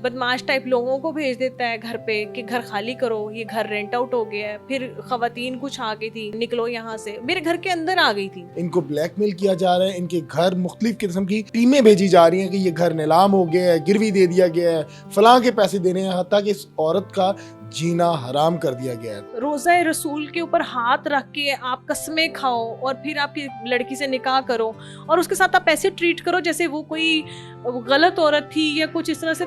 बदमाश टाइप लोगों को भेज देता है घर पे कि घर खाली करो, ये घर रेंट आउट हो गया है। फिर खवातीन कुछ आ गई थी, निकलो यहाँ से, मेरे घर के अंदर आ गई थी। इनको ब्लैकमेल किया जा रहा है, इनके घर मुख्तलिफ किस्म की टीमें भेजी जा रही हैं कि ये घर नीलाम हो गया है, गिरवी दे दिया गया है, फलां के पैसे देने हैं, हत्ता कि इस औरत का जीना हराम कर दिया गया है। रोज़ा रसूल के ऊपर हाथ रख के आप कस्में खाओ और फिर आपकी लड़की से निकाह करो और उसके साथ आप ऐसे ट्रीट करो जैसे वो कोई गलत औरत थी या कुछ इस तरह से।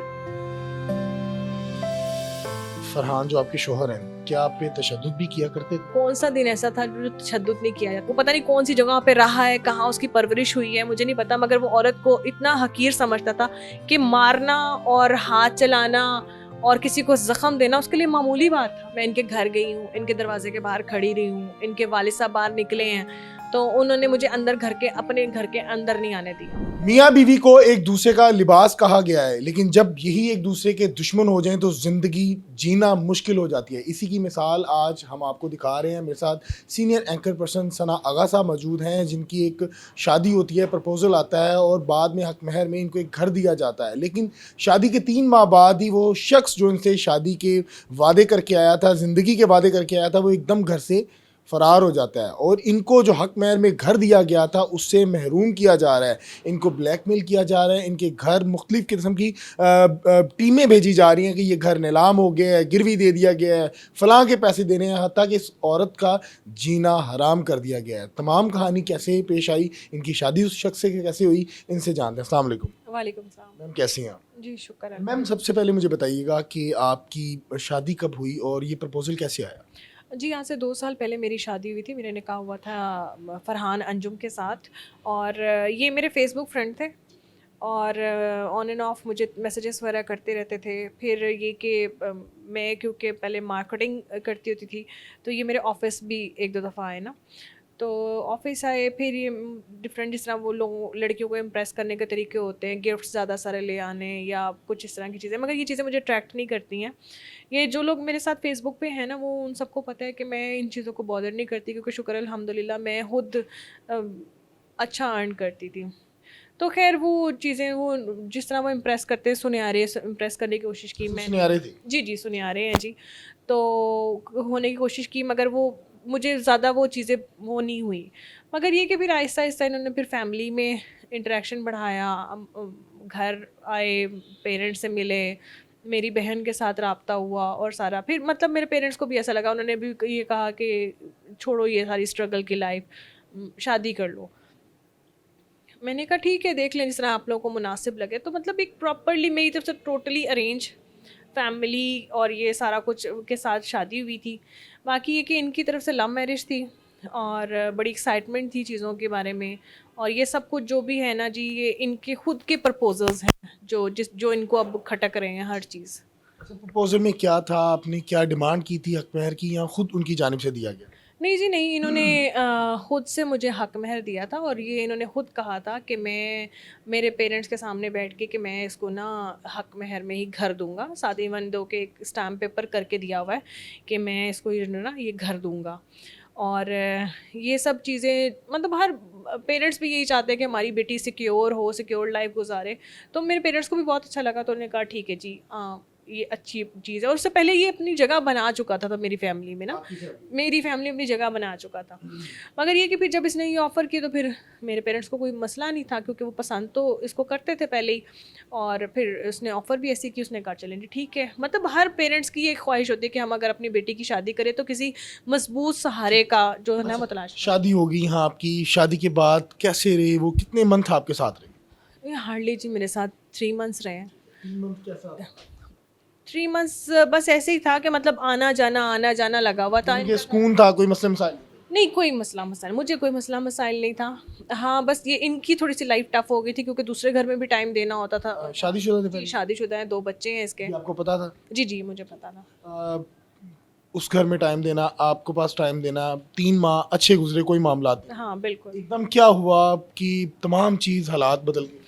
फरहान जो आपके शोहर हैं, क्या आप पे तशद्दुद भी किया करते थे? कौन सा दिन ऐसा था जो तशद्दुद नहीं किया जाता? वो पता नहीं कौन सी जगह पे रहा है, कहाँ उसकी परवरिश हुई है, मुझे नहीं पता, मगर वो औरत को इतना हकीर समझता था कि मारना और हाथ चलाना और किसी को जख्म देना उसके लिए मामूली बात था। मैं इनके घर गई हूँ, इनके दरवाजे के बाहर खड़ी रही हूँ, इनके वालिद साहब बाहर निकले हैं तो उन्होंने मुझे अंदर अपने घर के अंदर नहीं आने दिया। मियाँ बीवी को एक दूसरे का लिबास कहा गया है, लेकिन जब यही एक दूसरे के दुश्मन हो जाएं तो जिंदगी जीना मुश्किल हो जाती है। इसी की मिसाल आज हम आपको दिखा रहे हैं। मेरे साथ सीनियर एंकर पर्सन सना आगा साहब मौजूद हैं, जिनकी एक शादी होती है, प्रपोजल आता है और बाद में हक महर में इनको एक घर दिया जाता है। लेकिन शादी के 3 माह बाद ही वो शख्स जो इनसे शादी के वादे करके आया था, ज़िंदगी के वादे करके आया था, वो एकदम घर से फ़रार हो जाता है और इनको जो हक महर में घर दिया गया था उससे महरूम किया जा रहा है। इनको ब्लैकमेल किया जा रहा है, इनके घर मुख्तलिफ किस्म की टीमें भेजी जा रही हैं कि ये घर नीलाम हो गया है, गिरवी दे दिया गया है, फलां के पैसे देने हैं, हत्ता कि इस औरत का जीना हराम कर दिया गया है। तमाम कहानी कैसे पेश आई, इनकी शादी उस शख्स से कैसे हुई, इनसे जानते हैं। अस्सलाम वालेकुम। वालेकुम सलाम। मैम कैसी हैं आप? जी शुक्र है। मैम सबसे पहले मुझे बताइएगा कि आपकी शादी कब हुई और ये प्रपोजल कैसे आया? जी, आज से 2 साल पहले मेरी शादी हुई थी। मेरा निकाह हुआ था फरहान अंजुम के साथ और ये मेरे फ़ेसबुक फ्रेंड थे और ऑन एंड ऑफ मुझे मैसेजेस वगैरह करते रहते थे। फिर ये कि मैं क्योंकि पहले मार्केटिंग करती होती थी तो ये मेरे ऑफ़िस भी 1-2 दफ़ा आए ना। तो ऑफ़िस आए फिर ये डिफरेंट जिस तरह वो लोगों लड़कियों को इम्प्रेस करने के तरीके होते हैं, गिफ्ट्स ज़्यादा सारे ले आने या कुछ इस तरह की चीज़ें, मगर ये चीज़ें मुझे अट्रैक्ट नहीं करती हैं। ये जो लोग मेरे साथ फ़ेसबुक पे हैं ना, वो उन सबको पता है कि मैं इन चीज़ों को बॉदर नहीं करती क्योंकि शुक्र अल्हम्दुलिल्लाह मैं खुद अच्छा अर्न करती थी। तो ख़ैर वो चीज़ें वो जिस तरह वो इम्प्रेस करते हैं, सुनहरे इम्प्रेस करने की कोशिश की मैंने। सुनियारे थे? जी, जी, सुनहरे हैं जी। तो होने की कोशिश की मगर वो मुझे ज़्यादा वो चीज़ें वो नहीं हुई। मगर ये कि फिर आहिस्ता-आहिस्ता इन्होंने फिर फैमिली में इंटरेक्शन बढ़ाया। घर आए, पेरेंट्स से मिले, मेरी बहन के साथ राब्ता हुआ और सारा फिर मतलब मेरे पेरेंट्स को भी ऐसा लगा, उन्होंने भी ये कहा कि छोड़ो ये सारी स्ट्रगल की लाइफ, शादी कर लो। मैंने कहा ठीक है देख लें जिस तरह आप लोगों को मुनासिब लगे। तो मतलब एक प्रॉपरली मेरी तरफ से टोटली अरेंज फैमिली और ये सारा कुछ के साथ शादी हुई थी। बाकी ये कि इनकी तरफ से लव मैरिज थी और बड़ी एक्साइटमेंट थी चीज़ों के बारे में और ये सब कुछ जो भी है ना जी, ये इनके खुद के प्रपोजल्स हैं जो इनको अब खटक रहे हैं हर चीज़। अच्छा, प्रपोजल में क्या था? आपने क्या डिमांड की थी हक महर की, या खुद उनकी जानिब से दिया गया? नहीं जी नहीं, इन्होंने खुद से मुझे हक महर दिया था और ये इन्होंने खुद कहा था कि मैं मेरे पेरेंट्स के सामने बैठ के कि मैं इसको ना हक महर में ही घर दूंगा। साथ ही वन दो के एक स्टैम्प पेपर करके दिया हुआ है कि मैं इसको ये घर दूंगा। और ये सब चीज़ें मतलब हर पेरेंट्स भी यही चाहते हैं कि हमारी बेटी सिक्योर हो, सिक्योर लाइफ गुजारे। तो मेरे पेरेंट्स को भी बहुत अच्छा लगा तो उन्होंने कहा ठीक है जी, ये अच्छी चीज़ है। और उससे पहले ये अपनी जगह बना चुका था मेरी फैमिली में ना, मेरी फैमिली अपनी जगह बना चुका था। मगर ये कि फिर जब इसने ये ऑफ़र किया तो फिर मेरे पेरेंट्स को कोई मसला नहीं था क्योंकि वो पसंद तो इसको करते थे पहले ही। और फिर उसने ऑफ़र भी ऐसी की, उसने कहा चलें जी ठीक है। मतलब हर पेरेंट्स की ये ख्वाहिश होती है कि हम अगर अपनी बेटी की शादी करें तो किसी मजबूत सहारे का जो है ना वो तलाश करें। शादी हो गई यहाँ आपकी, शादी के बाद कैसे रहे वो, कितने मंथ आपके साथ रहे? ये हार्डली जी मेरे साथ 3 मंथ्स रहे हैं। 3 मंथ कैसा? 3 मंथ्स बस ऐसे ही था कि मतलब आना जाना लगा हुआ था। ये सुकून था, कोई मसला मसाइल? नहीं कोई मसला मसाइल, मुझे कोई मसला मसाइल नहीं था। हाँ बस ये इनकी थोड़ी सी लाइफ टफ हो गई थी क्योंकि दूसरे घर में भी टाइम देना होता था। शादीशुदा थे जी पहले? शादीशुदा है, 2 बच्चे हैं इसके। ये आपको पता था? जी जी मुझे पता था। आ, उस घर में टाइम देना, आपको पास टाइम देना, 3 माह अच्छे गुजरे, कोई मामला नहीं। हाँ बिल्कुल। एकदम क्या हुआ कि तमाम चीज़ हालात बदल गए?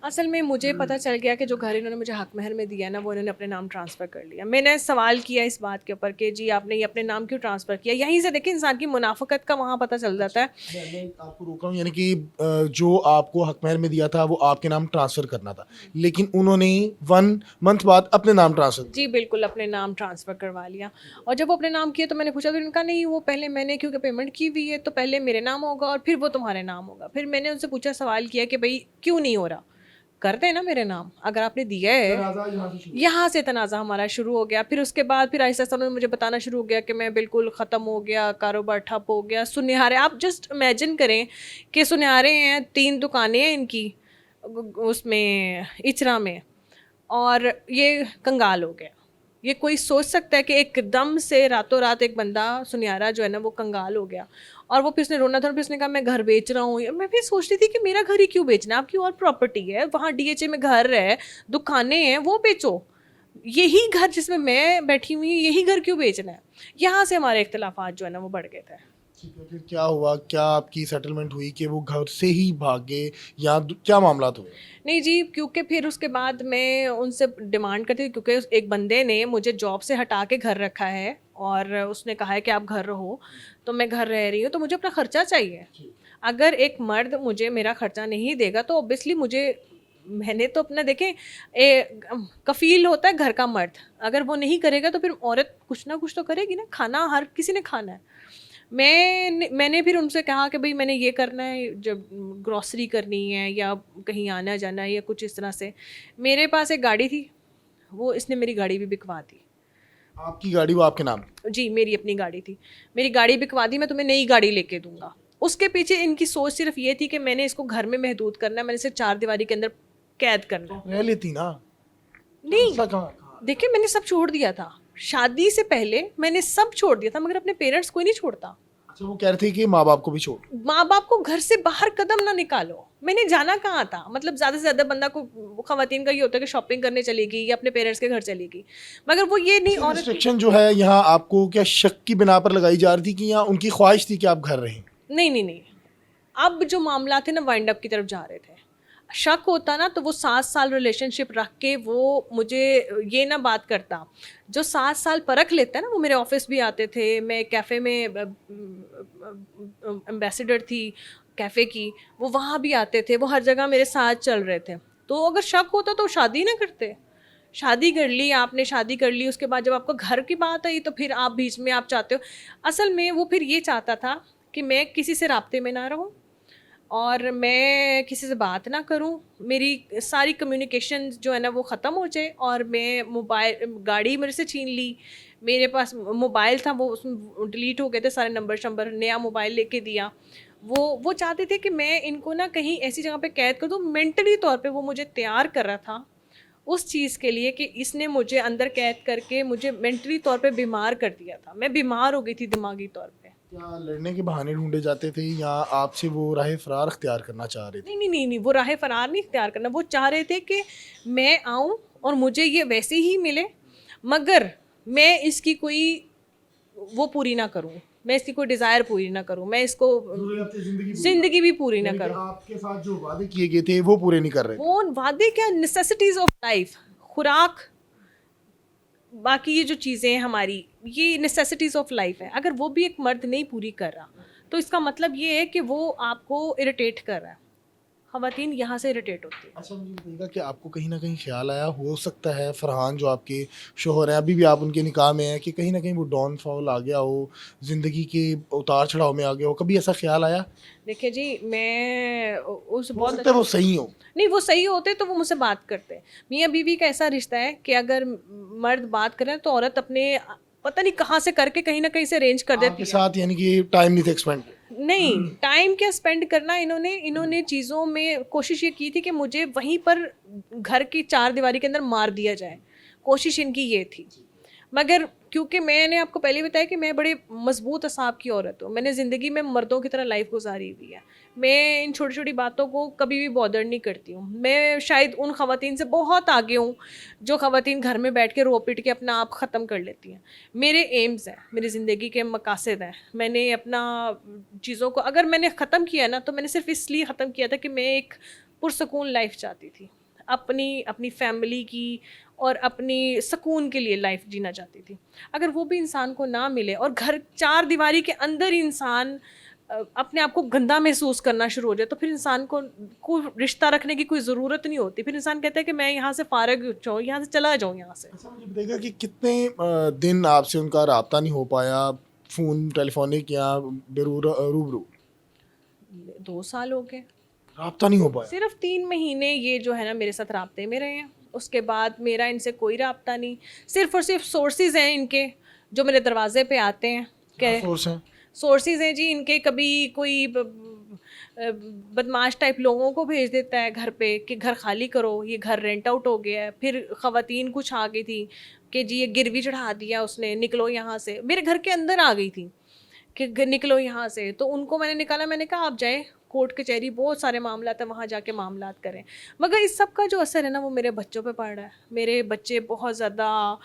असल में मुझे पता चल गया कि जो घर इन्होंने मुझे हक महर में दिया ना, वो इन्होंने अपने नाम ट्रांसफ़र कर लिया। मैंने सवाल किया इस बात के ऊपर कि जी आपने ये अपने नाम क्यों ट्रांसफ़र किया? यहीं से देखिए इंसान की मुनाफ़िकत का वहाँ पता चल जाता है। मैं आपको रोक रहा हूँ, यानी कि जो आपको हक महर में दिया था वो आपके नाम ट्रांसफ़र करना था, लेकिन उन्होंने 1 मंथ बाद अपने नाम ट्रांसफ़र जी, बिल्कुल अपने नाम ट्रांसफ़र करवा लिया। और जब वो अपने नाम किए तो मैंने पूछा, तो इनका नहीं, वो पहले मैंने क्योंकि पेमेंट की हुई है तो पहले मेरे नाम होगा और फिर वो तुम्हारे नाम होगा। फिर मैंने उनसे पूछा, सवाल किया कि भई क्यों नहीं हो रहा? कर दें ना मेरे नाम, अगर आपने दिया है। तनाज़ा यहाँ से शुरू। यहाँ से तनाज़ा हमारा शुरू हो गया। फिर उसके बाद फिर आहिस्ता-आहिस्ता उन्होंने मुझे बताना शुरू हो गया कि मैं बिल्कुल ख़त्म हो गया, कारोबार ठप हो गया, सुनहरे, आप जस्ट इमेजिन करें कि सुनहरे हैं, 3 दुकानें हैं इनकी उसमें इचरा में, और ये कंगाल हो गया। ये कोई सोच सकता है कि एकदम से रातों रात एक बंदा सुनहरा जो है ना वो कंगाल हो गया? और वो फिर उसने रोना था, फिर उसने कहा मैं घर बेच रहा हूँ। मैं भी सोच रही थी कि मेरा घर ही क्यों बेचना, आपकी और प्रॉपर्टी है, वहाँ डीएचए में घर है, दुकानें हैं, वो बेचो। यही घर जिसमें मैं बैठी हुई हूँ, यही घर क्यों बेचना है? यहाँ से हमारे इख्तिलाफात जो है ना वो बढ़ गए थे। ठीक है, फिर क्या हुआ? क्या आपकी सेटलमेंट हुई कि वो घर से ही भाग गए या क्या मामलात हुए? नहीं जी, क्योंकि फिर उसके बाद मैं उनसे डिमांड करती थी, क्योंकि एक बंदे ने मुझे जॉब से हटा के घर रखा है और उसने कहा है कि आप घर रहो, तो मैं घर रह रही हूँ, तो मुझे अपना खर्चा चाहिए। अगर एक मर्द मुझे मेरा खर्चा नहीं देगा तो ऑब्वियसली मुझे, मैंने तो अपना देखें, कफील होता है घर का मर्द, अगर वो नहीं करेगा तो फिर औरत कुछ ना कुछ तो करेगी ना, खाना हर किसी ने खाना है। मैंने फिर उनसे कहा कि भाई मैंने ये करना है, जब ग्रॉसरी करनी है या कहीं आना जाना है या कुछ इस तरह से। मेरे पास एक गाड़ी थी, वो इसने मेरी गाड़ी भी बिकवा दी। आपकी गाड़ी वो आपके नाम? जी, मेरी अपनी गाड़ी थी, मेरी गाड़ी बिकवा दी, मैं तुम्हें नई गाड़ी लेके दूंगा। उसके पीछे इनकी सोच सिर्फ ये थी कि मैंने इसको घर में महदूद करना है, मैंने इसे 4 दीवारी के अंदर कैद करना है। रह लेती ना। नहीं, मसला कहाँ? देखिए मैंने सब छोड़ दिया था, शादी से पहले मैंने सब छोड़ दिया था, मगर अपने पेरेंट्स कोई नहीं छोड़ता। अच्छा, वो कह रहे थे कि माँ बाप को भी छोड़। माँ बाप को घर से बाहर कदम ना निकालो। मैंने जाना कहाँ था, मतलब ज़्यादा से ज़्यादा बंदा को, ख़वातीन का ये होता है कि शॉपिंग करने चलेगी या अपने पेरेंट्स के घर चलेगी, मगर वो ये नहीं। औरत रिस्ट्रिक्शन जो है यहाँ आपको क्या शक की बिना पर लगाई जा रही थी कि यहाँ उनकी ख्वाहिश थी कि आप घर रहें? नहीं नहीं नहीं, अब जो मामला थे ना वाइंड अप की तरफ जा रहे थे। शक होता ना तो वो 7 साल रिलेशनशिप रख के वो मुझे ये ना बात करता। जो 7 साल परख लेता है ना, वो मेरे ऑफिस भी आते थे, मैं कैफ़े में एम्बेसडर थी कैफ़े की, वो वहाँ भी आते थे, वो हर जगह मेरे साथ चल रहे थे। तो अगर शक होता तो शादी ना करते। शादी कर ली आपने, शादी कर ली, उसके बाद जब आपको घर की बात आई तो फिर आप बीच में आप चाहते हो। असल में वो फिर ये चाहता था कि मैं किसी से राब्ते में ना रहूं और मैं किसी से बात ना करूं, मेरी सारी कम्युनिकेशन जो है ना वो ख़त्म हो जाए, और मैं मोबाइल, गाड़ी मेरे से छीन ली, मेरे पास मोबाइल था वो उसमें डिलीट हो गए थे सारे नंबर शंबर, नया मोबाइल लेके दिया। वो चाहते थे कि मैं इनको ना कहीं ऐसी जगह पे कैद कर दूं। मेंटली तौर पे वो मुझे तैयार कर रहा था उस चीज़ के लिए कि इसने मुझे अंदर कैद करके मुझे मेंटली तौर पे बीमार कर दिया था। मैं बीमार हो गई थी दिमागी तौर पे। क्या लड़ने के बहाने ढूंढे जाते थे या आपसे वो राह फरार अख्तियार करना चाह रहे थे? नहीं नहीं नहीं नहीं, वो राह फरार नहीं इख्तियार करना, वो चाह रहे थे कि मैं आऊँ और मुझे ये वैसे ही मिले, मगर मैं इसकी कोई वो पूरी ना करूँ, मैं इसकी कोई डिज़ायर पूरी ना करूँ, मैं इसको ज़िंदगी भी पूरी ना करूँ। आपके साथ जो वादे किए गए थे वो पूरे नहीं कर रहे थे। वो वादे क्या, नेसेसिटीज़ ऑफ लाइफ, खुराक, बाकी ये जो चीज़ें हैं हमारी, ये नेसेसिटीज़ ऑफ लाइफ है। अगर वो भी एक मर्द नहीं पूरी कर रहा तो इसका मतलब ये है कि वो आपको इरिटेट कर रहा है। ख़वातीन यहाँ से इरिटेट होती है। अच्छा, मुझे बताइएगा कि आपको कहीं ना कहीं ख्याल आया, हो सकता है फरहान जो आपके शोहर हैं, अभी भी आप उनके निकाह में हैं, कि कहीं ना कहीं वो डाउनफॉल आ गया हो, ज़िंदगी के उतार चढ़ाव में आ गया हो, कभी ऐसा ख्याल आया? देखिए जी, मैं उस हो बहुत सकता है वो सही हो। नहीं, वो सही होते तो वो मुझसे बात करते। मियाँ बीवी का ऐसा रिश्ता है कि अगर मर्द बात करें तो औरत अपने पता नहीं कहाँ से करके कहीं ना कहीं से अरेंज कर देती आपके है। साथ यानी कि टाइम नहीं था एक्सपेंड? नहीं, टाइम क्या स्पेंड करना, इन्होंने चीज़ों में कोशिश ये की थी कि मुझे वहीं पर घर की 4 दीवारी के अंदर मार दिया जाए। कोशिश इनकी ये थी। मगर क्योंकि मैंने आपको पहले ही बताया कि मैं बड़े मजबूत असाब की औरत हूँ, मैंने ज़िंदगी में मर्दों की तरह लाइफ गुजारी हुई है। मैं इन छोटी छोटी बातों को कभी भी बॉदर नहीं करती हूँ। मैं शायद उन ख़वातीन से बहुत आगे हूँ जो ख़वातीन घर में बैठ के रो पीट के अपना आप ख़त्म कर लेती हैं। मेरे एम्स हैं, मेरी ज़िंदगी के मकासद हैं। मैंने अपना चीज़ों को अगर मैंने ख़त्म किया ना तो मैंने सिर्फ इसलिए ख़त्म किया था कि मैं एक पुरसकून लाइफ चाहती थी, अपनी अपनी फैमिली की और अपनी सुकून के लिए लाइफ जीना चाहती थी। अगर वो भी इंसान को ना मिले और घर चार दीवारी के अंदर ही इंसान अपने आप को गंदा महसूस करना शुरू हो जाए, तो फिर इंसान को रिश्ता रखने की कोई ज़रूरत नहीं होती। फिर इंसान कहता है कि मैं यहाँ से फारग हो जाऊँ, यहाँ से चला जाऊँ यहाँ से। अच्छा, मुझे बताइएगा कि कितने दिन आपसे उनका राब्ता नहीं हो पाया, फ़ोन टेलीफोनिक या रूबरू? 2 साल हो गए। राब्ता नहीं हो पाया? सिर्फ 3 महीने ये जो है ना मेरे साथ राब्ते में रहे हैं, उसके बाद मेरा इनसे कोई राब्ता नहीं। सिर्फ और सिर्फ सोर्सेज हैं इनके जो मेरे दरवाजे पे आते हैं। क्या सोर्स हैं? सोर्सेज हैं जी इनके, कभी कोई बदमाश टाइप लोगों को भेज देता है घर पे कि घर खाली करो, ये घर रेंट आउट हो गया है। फिर ख़वातीन कुछ आ गई थी कि जी ये गिरवी चढ़ा दिया उसने, निकलो यहाँ से। मेरे घर के अंदर आ गई थी कि निकलो यहाँ से, तो उनको मैंने निकाला। मैंने कहा आप जाए कोर्ट कचहरी, बहुत सारे मामला है, वहाँ जाके मामलात करें। मगर इस सब का जो असर है ना वो मेरे बच्चों पे पड़ रहा है। मेरे बच्चे बहुत ज़्यादा,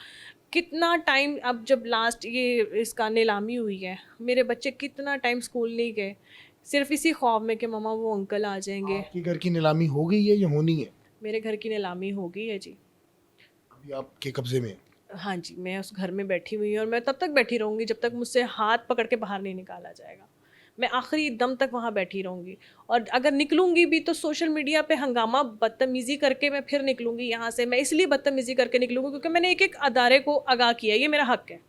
कितना टाइम, अब जब लास्ट ये इसका नीलामी हुई है, मेरे बच्चे कितना टाइम स्कूल नहीं गए, सिर्फ इसी ख्वाब में कि ममा वो अंकल आ जाएंगे। आपके घर की नीलामी हो गई है या होनी है? मेरे घर की नीलामी हो गई है जी। अभी आपके कब्जे में है? हाँ जी, मैं उस घर में बैठी हुई हूँ और मैं तब तक बैठी रहूँगी जब तक मुझसे हाथ पकड़ के बाहर नहीं निकाला जाएगा। मैं आखिरी दम तक वहाँ बैठी रहूँगी, और अगर निकलूँगी भी तो सोशल मीडिया पे हंगामा बदतमीज़ी करके मैं फिर निकलूँगी यहाँ से। मैं इसलिए बदतमीज़ी करके निकलूँगी क्योंकि मैंने एक एक अदारे को आगाह किया, ये मेरा हक है,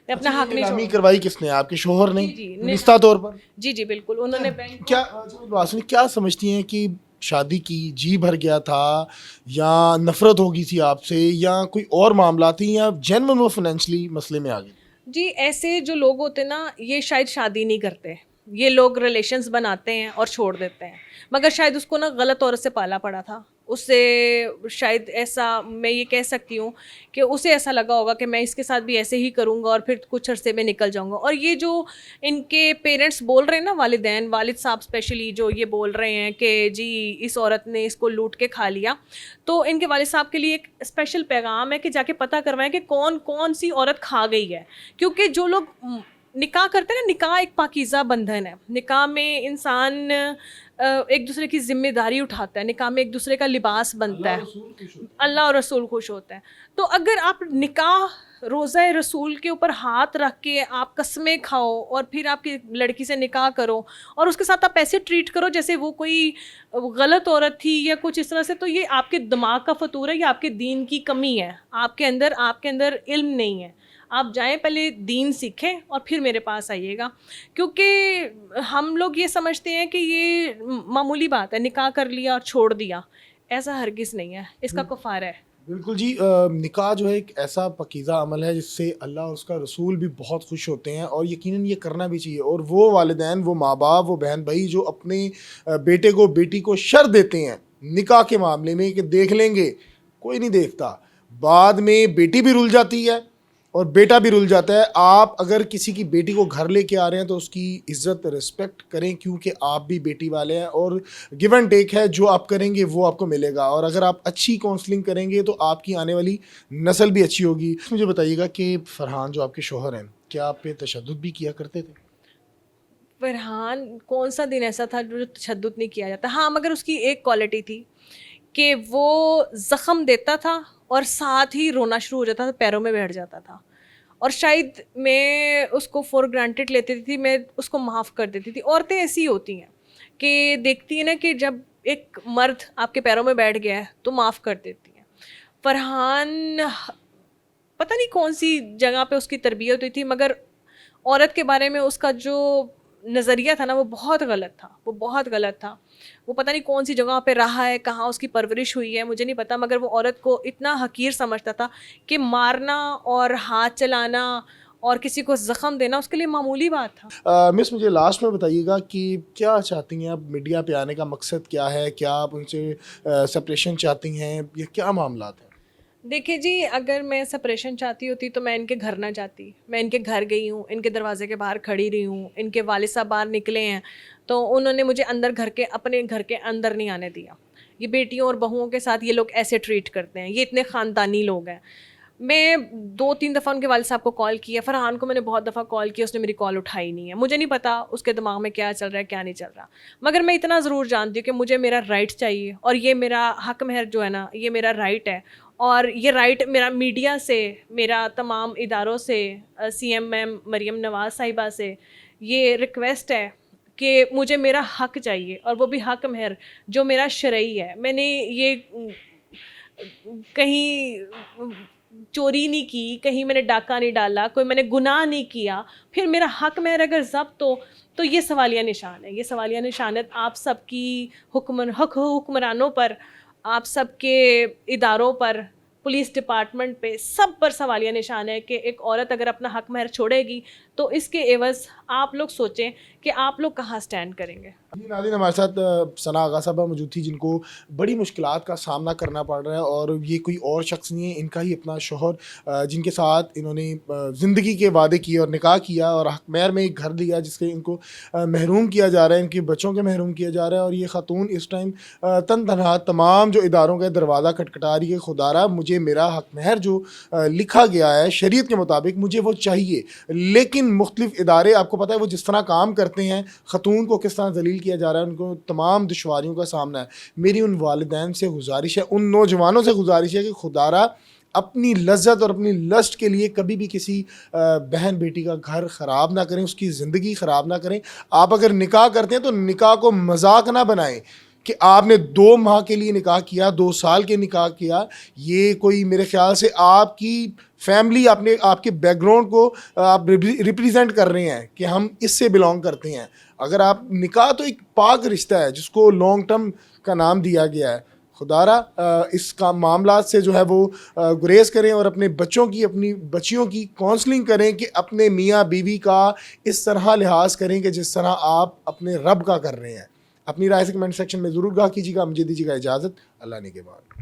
मैं अपना हक नहीं नीलामी छोड़ूंगी। करवाई किसने? आपके शोहर ने? जी, रिश्ता तौर पर? जी जी बिल्कुल, उन्होंने बैंक क्या बात सुनिए, क्या समझती हैं कि शादी की जी भर गया था, या नफरत हो गई थी आपसे, या कोई और मामला थी, या जेन्युइन वो फाइनेंशियली मसले में आ गई? जी, ऐसे जो लोग होते ना ये शायद शादी नहीं करते, ये लोग रिलेशंस बनाते हैं और छोड़ देते हैं। मगर शायद उसको ना गलत औरत से पाला पड़ा था, उससे शायद ऐसा मैं ये कह सकती हूँ कि उसे ऐसा लगा होगा कि मैं इसके साथ भी ऐसे ही करूँगा और फिर कुछ अरसे में निकल जाऊँगा। और ये जो इनके पेरेंट्स बोल रहे हैं ना, वालिदैन, वालिद साहब स्पेशली जो ये बोल रहे हैं कि जी इस औरत ने इसको लूट के खा लिया, तो इनके वालिद साहब के लिए एक स्पेशल पैगाम है कि जाके पता करवाएं कि कौन कौन सी औरत खा गई है। क्योंकि जो लोग निकाह करते हैं ना, निकाह एक पाकीज़ा बंधन है। निकाह में इंसान एक दूसरे की जिम्मेदारी उठाता है, निकाह में एक दूसरे का लिबास बनता है, अल्लाह और रसूल खुश होता है। तो अगर आप निकाह रोज़ा रसूल के ऊपर हाथ रख के आप कस्में खाओ और फिर आपकी लड़की से निकाह करो और उसके साथ आप ऐसे ट्रीट करो जैसे वो कोई गलत औरत थी या कुछ इस तरह से, तो ये आपके दिमाग का फतूर है, ये आपके दीन की कमी है। आपके अंदर इल्म नहीं है। आप जाएं, पहले दीन सीखें और फिर मेरे पास आइएगा। क्योंकि हम लोग ये समझते हैं कि ये मामूली बात है, निकाह कर लिया और छोड़ दिया, ऐसा हरगिज़ नहीं है, इसका कफ़ारा है। बिल्कुल जी। निकाह जो है एक ऐसा पकीज़ा अमल है जिससे अल्लाह और उसका रसूल भी बहुत खुश होते हैं, और यकीनन ये करना भी चाहिए। और वो वालिदैन, वो माँ बाप, वो बहन भाई जो अपने बेटे को बेटी को शर देते हैं निकाह के मामले में कि देख लेंगे, कोई नहीं देखता, बाद में बेटी भी रुल जाती है और बेटा भी रुल जाता है। आप अगर किसी की बेटी को घर लेके आ रहे हैं तो उसकी इज़्ज़त रिस्पेक्ट करें, क्योंकि आप भी बेटी वाले हैं, और गिव एंड टेक है, जो आप करेंगे वो आपको मिलेगा। और अगर आप अच्छी काउंसलिंग करेंगे तो आपकी आने वाली नस्ल भी अच्छी होगी। मुझे बताइएगा कि फरहान जो आपके शोहर हैं, क्या आप पे तशद्दुद भी किया करते थे? फरहान, कौन सा दिन ऐसा था जो तशद्दुद नहीं किया जाता? हाँ, मगर उसकी एक क्वालिटी थी कि वो ज़ख़म देता था और साथ ही रोना शुरू हो जाता था, पैरों में बैठ जाता था। और शायद मैं उसको फॉर ग्रांटेड लेती थी, मैं उसको माफ़ कर देती थी। औरतें ऐसी होती हैं कि देखती हैं ना कि जब एक मर्द आपके पैरों में बैठ गया है तो माफ़ कर देती हैं। फरहान, पता नहीं कौन सी जगह पे उसकी तरबियत हुई थी, मगर औरत के बारे में उसका जो नज़रिया था ना वो बहुत गलत था, वो बहुत गलत था। वो पता नहीं कौन सी जगह पे रहा है, कहाँ उसकी परवरिश हुई है, मुझे नहीं पता, मगर वो औरत को इतना हकीर समझता था कि मारना और हाथ चलाना और किसी को ज़ख़म देना उसके लिए मामूली बात था। मिस, मुझे लास्ट में बताइएगा कि क्या चाहती हैं आप, मीडिया पे आने का मकसद क्या है? क्या आप उनसे सेपरेशन चाहती हैं या क्या मामलात हैं? देखिए जी, अगर मैं सेपरेशन चाहती होती तो मैं इनके घर ना जाती। मैं इनके घर गई हूँ, इनके दरवाजे के बाहर खड़ी रही हूँ, इनके वालिद साहब बाहर निकले हैं तो उन्होंने मुझे अंदर अपने घर के अंदर नहीं आने दिया। ये बेटियों और बहुओं के साथ ये लोग ऐसे ट्रीट करते हैं, ये इतने ख़ानदानी लोग हैं। मैं 2-3 दफ़ा उनके वालिद साहब को कॉल किया, फरहान को मैंने बहुत दफ़ा कॉल किया, उसने मेरी कॉल उठाई नहीं है। मुझे नहीं पता उसके दिमाग में क्या चल रहा है, क्या नहीं चल रहा, मगर मैं इतना ज़रूर जानती हूँ कि मुझे मेरा राइट चाहिए, और ये मेरा हक महर जो है ना, ये मेरा राइट है। और ये राइट मेरा मीडिया से, मेरा तमाम इदारों से, CM मैम मरीम नवाज़ साहिबा से ये रिक्वेस्ट है कि मुझे मेरा हक चाहिए, और वो भी हक महर जो मेरा शरई है। मैंने ये कहीं चोरी नहीं की, कहीं मैंने डाका नहीं डाला, कोई मैंने गुनाह नहीं किया, फिर मेरा हक महर अगर ज़ब्त हो तो ये सवालिया निशान है। ये सवालिया निशानत आप सबकी हुक्मरानों पर, आप सबके इदारों पर, पुलिस डिपार्टमेंट पे, सब पर सवालिया निशान है कि एक औरत अगर अपना हक महर छोड़ेगी तो इसके एवज़ आप लोग सोचें कि आप लोग कहाँ स्टैंड करेंगे। जी नाज़रीन, हमारे साथ सना आगा साहबा मौजूद थी, जिनको बड़ी मुश्किलात का सामना करना पड़ रहा है, और ये कोई और शख्स नहीं है, इनका ही अपना शौहर, जिनके साथ इन्होंने ज़िंदगी के वादे किए और निकाह किया, और हक महर में एक घर दिया जिसके इनको महरूम किया जा रहा है, इनके बच्चों के महरूम किया जा रहा है। और ये खातून इस टाइम तन तनहा तमाम जो इदारों का दरवाज़ा खटखटा रही है, खुदारा मुझे मेरा हक महर जो लिखा गया है शरीयत के मुताबिक मुझे वो चाहिए। लेकिन मुख्तलिफ इदारे, आपको पता है वो जिस तरह काम करते हैं, ख़तून को किस तरह जलील किया जा रहा है, उनको तमाम दुश्वारियों का सामना है। मेरी उन वालिदैन से गुजारिश है, उन नौजवानों से गुजारिश है कि खुदारा अपनी लज्जत और अपनी लस्ट के लिए कभी भी किसी बहन बेटी का घर ख़राब ना करें, उसकी ज़िंदगी ख़राब ना करें। आप अगर निकाह करते हैं तो निकाह को मजाक ना बनाएं कि आपने 2 माह के लिए निकाह किया, 2 साल के निकाह किया। ये कोई, मेरे ख्याल से आपकी फैमिली, आपने आपके बैकग्राउंड को आप रिप्रेजेंट कर रहे हैं कि हम इससे बिलोंग करते हैं। अगर आप निकाह तो एक पाक रिश्ता है जिसको लॉन्ग टर्म का नाम दिया गया है। खुदारा इसका मामला से जो है वो गुरेज करें, और अपने बच्चों की, अपनी बच्चियों की काउंसलिंग करें कि अपने मियाँ बीवी का इस तरह लिहाज करें कि जिस तरह आप अपने रब का कर रहे हैं। अपनी राय से कमेंट सेक्शन में ज़रूर गा कीजिएगा। मुझे दीजिएगा इजाज़त। अल्लाह ने के बाद।